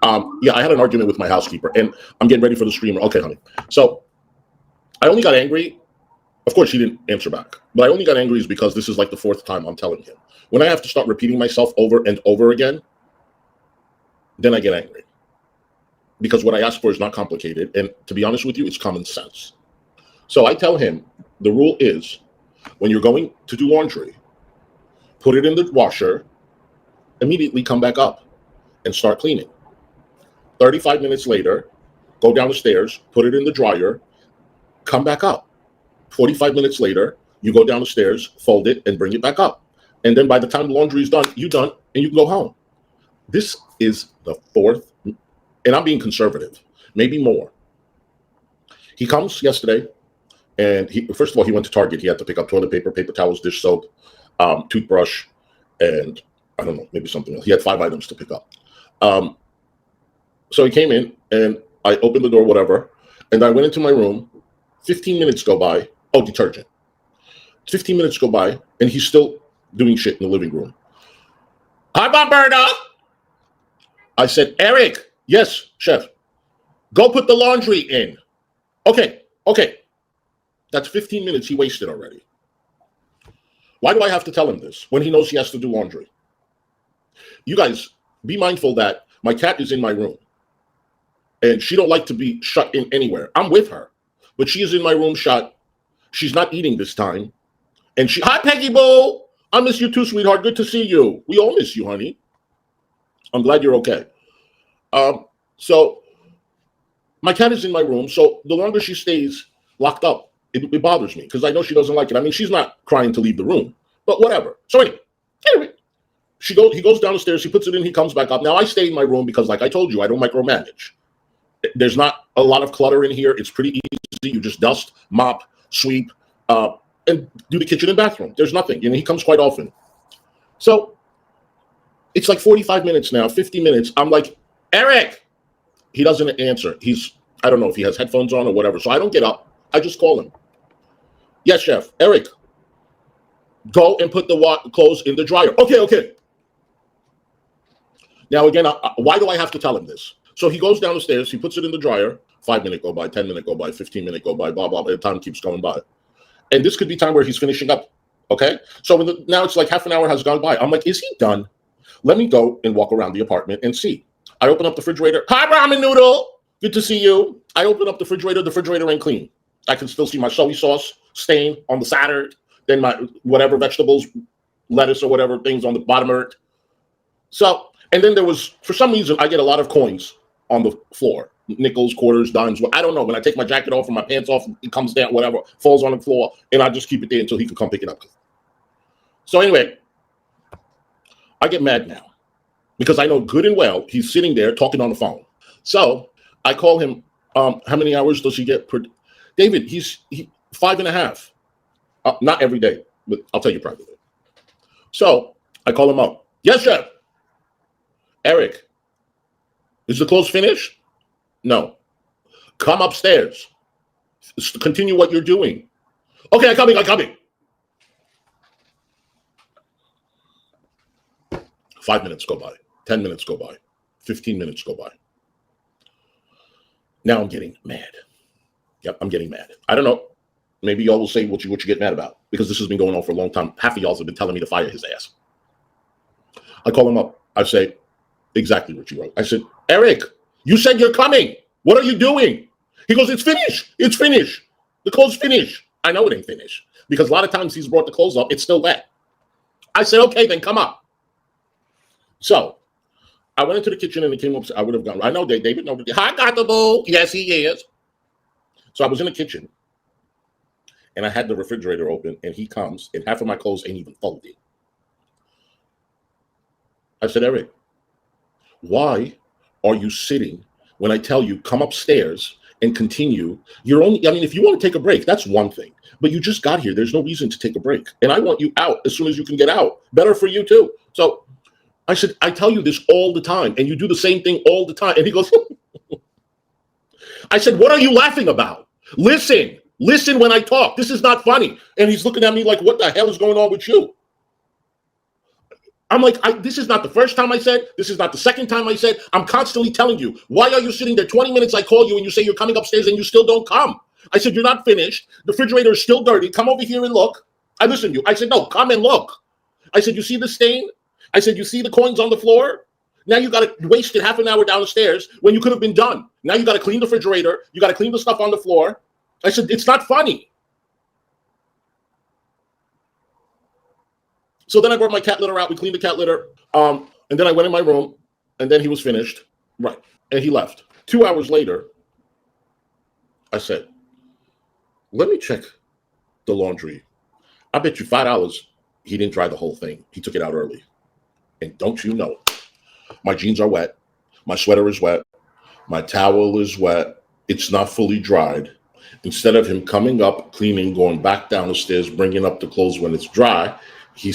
Yeah, I had an argument with my housekeeper, and I'm getting ready for the streamer. Okay, honey. So I only got angry. Of course, she didn't answer back. But I only got angry is because this is like the fourth time I'm telling him. When I have to start repeating myself over and over again, then I get angry. Because what I ask for is not complicated. And to be honest with you, it's common sense. So I tell him, the rule is, when you're going to do laundry, put it in the washer, immediately come back up and start cleaning. 35 minutes later, go down the stairs, put it in the dryer, come back up. 45 minutes later, you go down the stairs, fold it, and bring it back up. And then by the time the laundry is done, you're done, and you can go home. This is the fourth, and I'm being conservative, maybe more. He comes yesterday, and first of all, he went to Target. He had to pick up toilet paper, paper towels, dish soap, toothbrush, and I don't know, maybe something else. He had 5 items to pick up. So he came in, and I opened the door, whatever, and I went into my room. 15 minutes go by. Oh, detergent. 15 minutes go by, and he's still doing shit in the living room. Hi, Roberta. I said, Eric. Yes, chef. Go put the laundry in. Okay. That's 15 minutes he wasted already. Why do I have to tell him this when he knows he has to do laundry? You guys, be mindful that my cat is in my room, and she don't like to be shut in anywhere. I'm with her, but she is in my room shut. She's not eating this time. And hi, Peggy Boo. I miss you too, sweetheart. Good to see you. We all miss you, honey. I'm glad you're okay. So my cat is in my room. So the longer she stays locked up, it bothers me because I know she doesn't like it. I mean, she's not crying to leave the room, but whatever. So anyway, he goes down the stairs. He puts it in. He comes back up. Now I stay in my room because, like I told you, I don't micromanage. There's not a lot of clutter in here. It's pretty easy. You just dust, mop, sweep, and do the kitchen and bathroom. There's nothing. And he comes quite often. So it's like 45 minutes now, 50 minutes. I'm like, Eric. He doesn't answer. I don't know if he has headphones on or whatever. So I don't get up. I just call him. Yes, chef. Eric, go and put the clothes in the dryer. Okay. Now, again, why do I have to tell him this? So he goes down the stairs. He puts it in the dryer. 5 minutes go by, 10 minutes go by, 15 minutes go by, blah, blah, blah. The time keeps going by. And this could be time where he's finishing up. Okay? So now it's like half an hour has gone by. I'm like, is he done? Let me go and walk around the apartment and see. I open up the refrigerator. Hi, ramen noodle. Good to see you. I open up the refrigerator. The refrigerator ain't clean. I can still see my soy sauce stain on the side. Then my whatever vegetables, lettuce or whatever things on the bottom of it. So, and then there was, for some reason, I get a lot of coins on the floor. Nickels, quarters, dimes. I don't know. When I take my jacket off and my pants off, it comes down, whatever, falls on the floor, and I just keep it there until he can come pick it up. So anyway, I get mad now because I know good and well he's sitting there talking on the phone. So I call him. How many hours does he get per? David, he's 5.5. Not every day, but I'll tell you privately. So I call him up. Yes, chef. Eric, is the clothes finished? No. Come upstairs. Continue what you're doing. Okay, I'm coming. 5 minutes go by. 10 minutes go by. 15 minutes go by. Now I'm getting mad. Yep, I'm getting mad. I don't know. Maybe y'all will say what you get mad about because this has been going on for a long time. Half of y'all have been telling me to fire his ass. I call him up. I say exactly what you wrote. I said, Eric, you said you're coming. What are you doing? He goes, it's finished. It's finished. The clothes finished. I know it ain't finished because a lot of times he's brought the clothes up. It's still wet. I said, okay, then come up. So I went into the kitchen and he came up. I would have gone. I know David. No, hi, got the boo. Yes, he is. So I was in the kitchen and I had the refrigerator open and he comes and half of my clothes ain't even folded. I said, Eric, why are you sitting when I tell you come upstairs and continue? If you want to take a break, that's one thing. But you just got here. There's no reason to take a break. And I want you out as soon as you can get out. Better for you too. So I said, I tell you this all the time and you do the same thing all the time. And he goes, I said, what are you laughing about? Listen when I talk. This is not funny. And he's looking at me like, what the hell is going on with you? I'm like, this is not the first time I said. This is not the second time I said. I'm constantly telling you, why are you sitting there 20 minutes? I call you and you say you're coming upstairs and you still don't come. I said, you're not finished. The refrigerator is still dirty. Come over here and look. I listened to you. I said, no, come and look. I said, you see the stain? I said, you see the coins on the floor? Now you got to waste half an hour down the stairs when you could have been done. Now you got to clean the refrigerator. You got to clean the stuff on the floor. I said, it's not funny. So then I brought my cat litter out. We cleaned the cat litter. And then I went in my room, and then he was finished. Right. And he left. 2 hours later, I said, let me check the laundry. I bet you $5 he didn't dry the whole thing. He took it out early. And don't you know, my jeans are wet. My sweater is wet. My towel is wet. It's not fully dried. Instead of him coming up, cleaning, going back down the stairs, bringing up the clothes when it's dry, he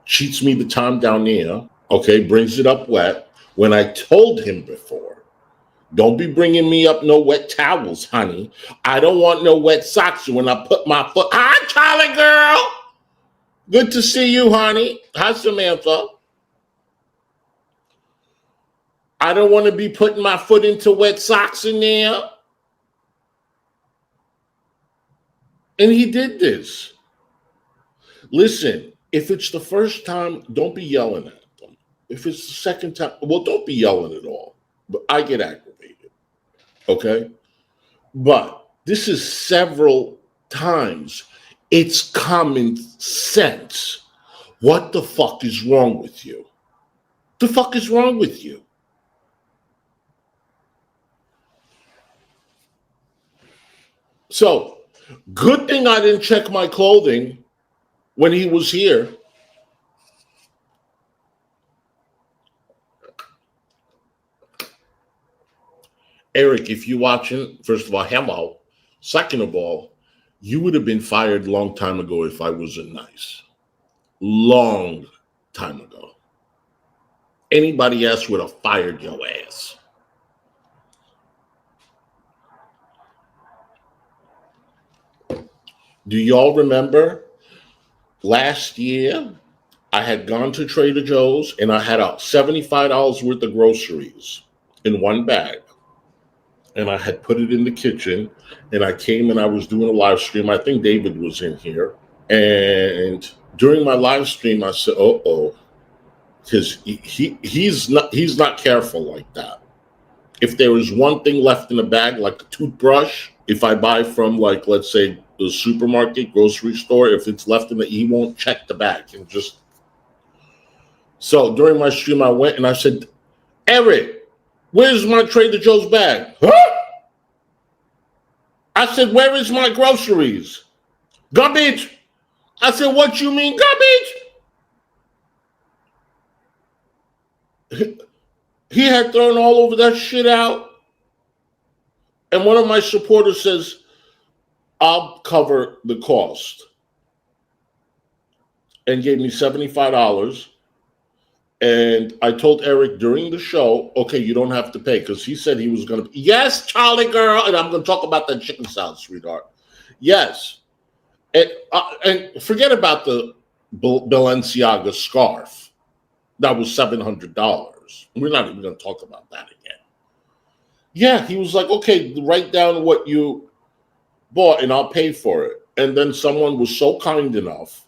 cheats me the time down there, okay, brings it up wet. When I told him before, don't be bringing me up no wet towels, honey. I don't want no wet socks when I put my foot. Hi, Charlie girl. Good to see you, honey. Hi, Samantha. I don't want to be putting my foot into wet socks in there. And he did this. Listen, if it's the first time, don't be yelling at them. If it's the second time, well, don't be yelling at all. But I get aggravated, okay? But this is several times. It's common sense. What the fuck is wrong with you? The fuck is wrong with you? So, good thing I didn't check my clothing when he was here. Eric, if you're watching, first of all, hello. Second of all, you would have been fired a long time ago if I wasn't nice. Long time ago. Anybody else would have fired your ass. Do y'all remember last year I had gone to Trader Joe's and I had $75 worth of groceries in one bag. And I had put it in the kitchen and I came and I was doing a live stream. I think David was in here. And during my live stream, I said, because he's not careful like that. If there is one thing left in the bag, like a toothbrush, if I buy from, like, let's say the supermarket, grocery store, if it's left in the, he won't check the bag and just. So during my stream, I went and I said, Eric, where's my Trader Joe's bag? Huh? I said, where is my groceries? Garbage. I said, what you mean garbage? He had thrown all over that shit out. And one of my supporters says, I'll cover the cost. And gave me $75. And I told Eric during the show, okay, you don't have to pay, because he said he was going to. Yes, Charlie girl. And I'm going to talk about that chicken salad, sweetheart. Yes. And forget about the Balenciaga scarf. That was $700. We're not even going to talk about that again. Yeah, he was like, okay, write down what you bought and I'll pay for it. And then someone was so kind enough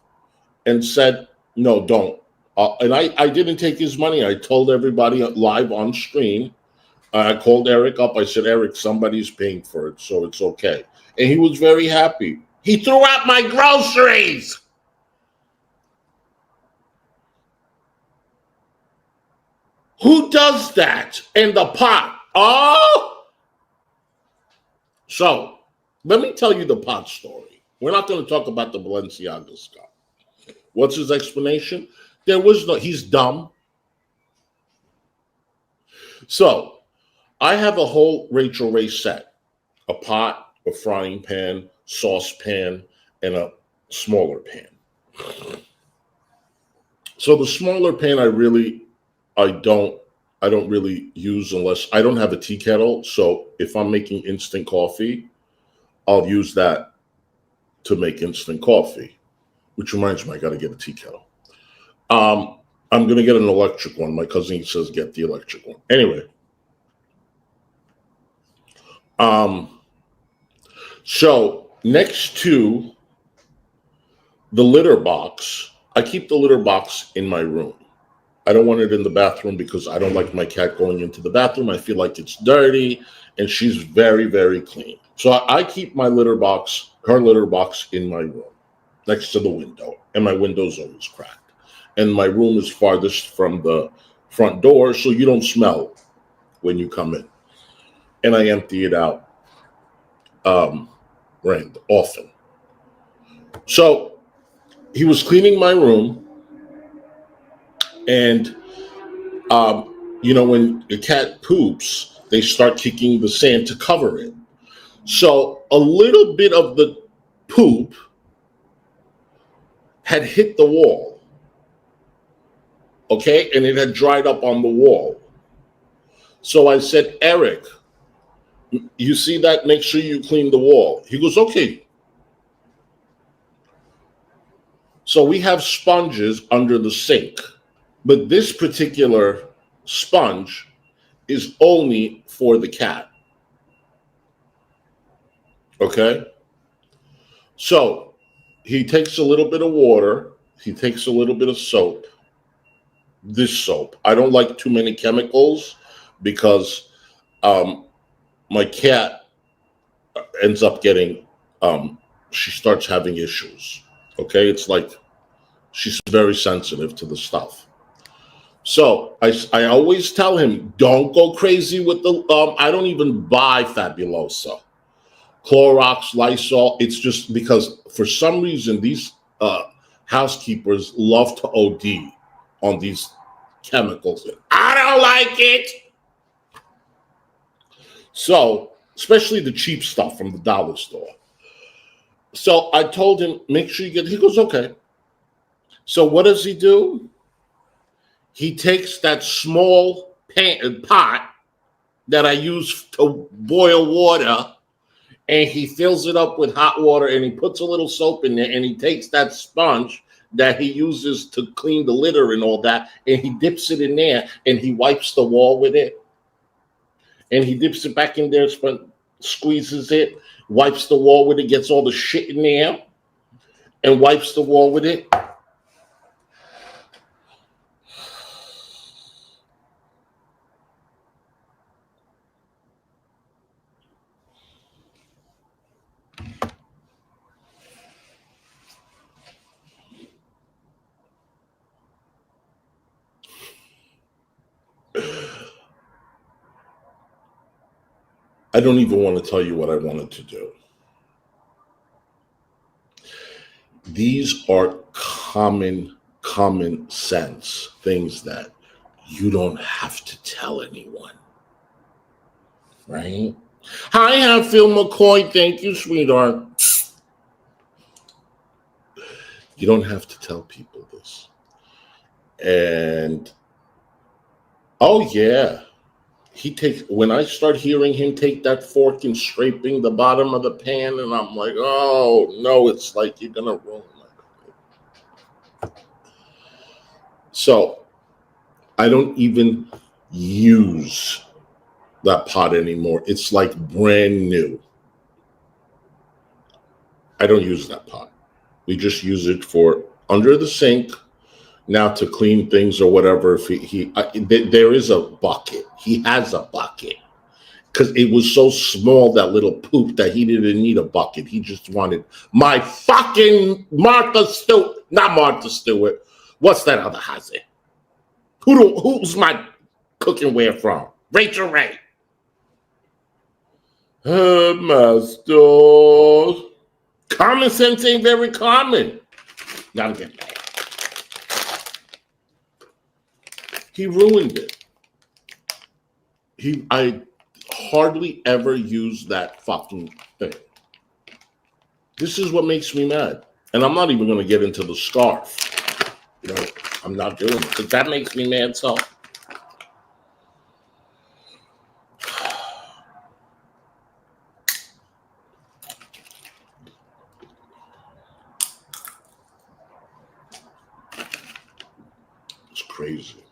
and said, no, don't. And I didn't take his money. I told everybody live on stream. I called Eric up. I said, Eric, somebody's paying for it, so it's okay. And he was very happy. He threw out my groceries. Who does that in the pot? Oh! So, let me tell you the pot story. We're not going to talk about the Balenciaga stuff. What's his explanation? There was no, he's dumb. So, I have a whole Rachel Ray set. A pot, a frying pan, saucepan, and a smaller pan. So the smaller pan I don't really use unless I don't have a tea kettle. So if I'm making instant coffee, I'll use that to make instant coffee, which reminds me, I got to get a tea kettle. I'm going to get an electric one. My cousin says get the electric one. Anyway. So next to the litter box, I keep the litter box in my room. I don't want it in the bathroom because I don't like my cat going into the bathroom. I feel like it's dirty, and she's very, very clean. So I keep my litter box, her litter box, in my room next to the window, and my window's always cracked. And my room is farthest from the front door, so you don't smell when you come in. And I empty it out often. So he was cleaning my room, and when the cat poops, they start kicking the sand to cover it. So a little bit of the poop had hit the wall, okay, and it had dried up on the wall. So I said, Eric, you see that? Make sure you clean the wall. He goes, okay. So we have sponges under the sink, but this particular sponge is only for the cat. Okay? So he takes a little bit of water, he takes a little bit of soap. This soap. I don't like too many chemicals because my cat ends up getting, she starts having issues. Okay? It's like she's very sensitive to the stuff. So I always tell him, don't go crazy with the, I don't even buy Fabulosa, Clorox, Lysol. It's just because for some reason these housekeepers love to OD on these chemicals. I don't like it. So, especially the cheap stuff from the dollar store. So I told him, make sure you he goes, okay. So what does he do? He takes that small pot that I use to boil water, and he fills it up with hot water, and he puts a little soap in there, and he takes that sponge that he uses to clean the litter and all that, and he dips it in there, and he wipes the wall with it, and he dips it back in there, squeezes it, wipes the wall with it, gets all the shit in there, and wipes the wall with it. I don't even want to tell you what I wanted to do. These are common sense things that you don't have to tell anyone, right? Hi, Phil McCoy. Thank you, sweetheart. You don't have to tell people this. And, oh yeah, when I start hearing him take that fork and scraping the bottom of the pan, and I'm like, oh no, it's like you're gonna ruin my cooking. So I don't even use that pot anymore. It's like brand new. I don't use that pot. We just use it for under the sink now to clean things or whatever. If there is a bucket. He has a bucket because it was so small, that little poop, that he didn't need a bucket. He just wanted my fucking Martha Stewart, not Martha Stewart. What's that other Hussy? Who's my cooking ware from? Rachel Ray. Master. Common sense ain't very common. Now I'm getting mad. He ruined it. I hardly ever use that fucking thing. This is what makes me mad. And I'm not even going to get into the scarf. I'm not doing it because that makes me mad. So it's crazy.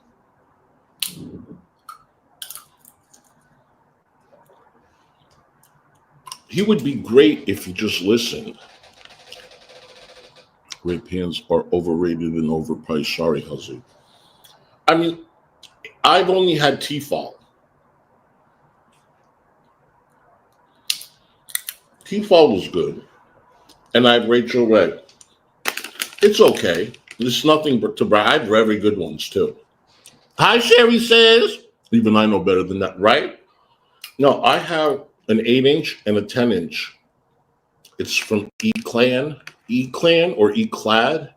He would be great if he just listened. Great pans are overrated and overpriced. Sorry, Hussy. I mean, I've only had Tefal. Tefal was good. And I have Rachel Ray. It's okay. There's nothing but to brag. I have very good ones, too. Hi, Sherry says. Even I know better than that, right? No, I have an 8-inch and a 10-inch. It's from E-Clan or E-Clad.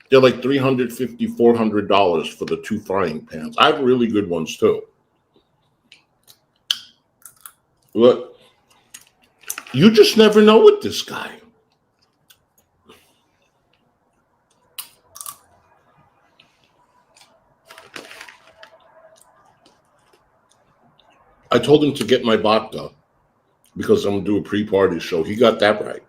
They're like $350, $400 for the 2 frying pans. I have really good ones, too. Look, you just never know with this guy. I told him to get my vodka because I'm going to do a pre-party show. He got that right.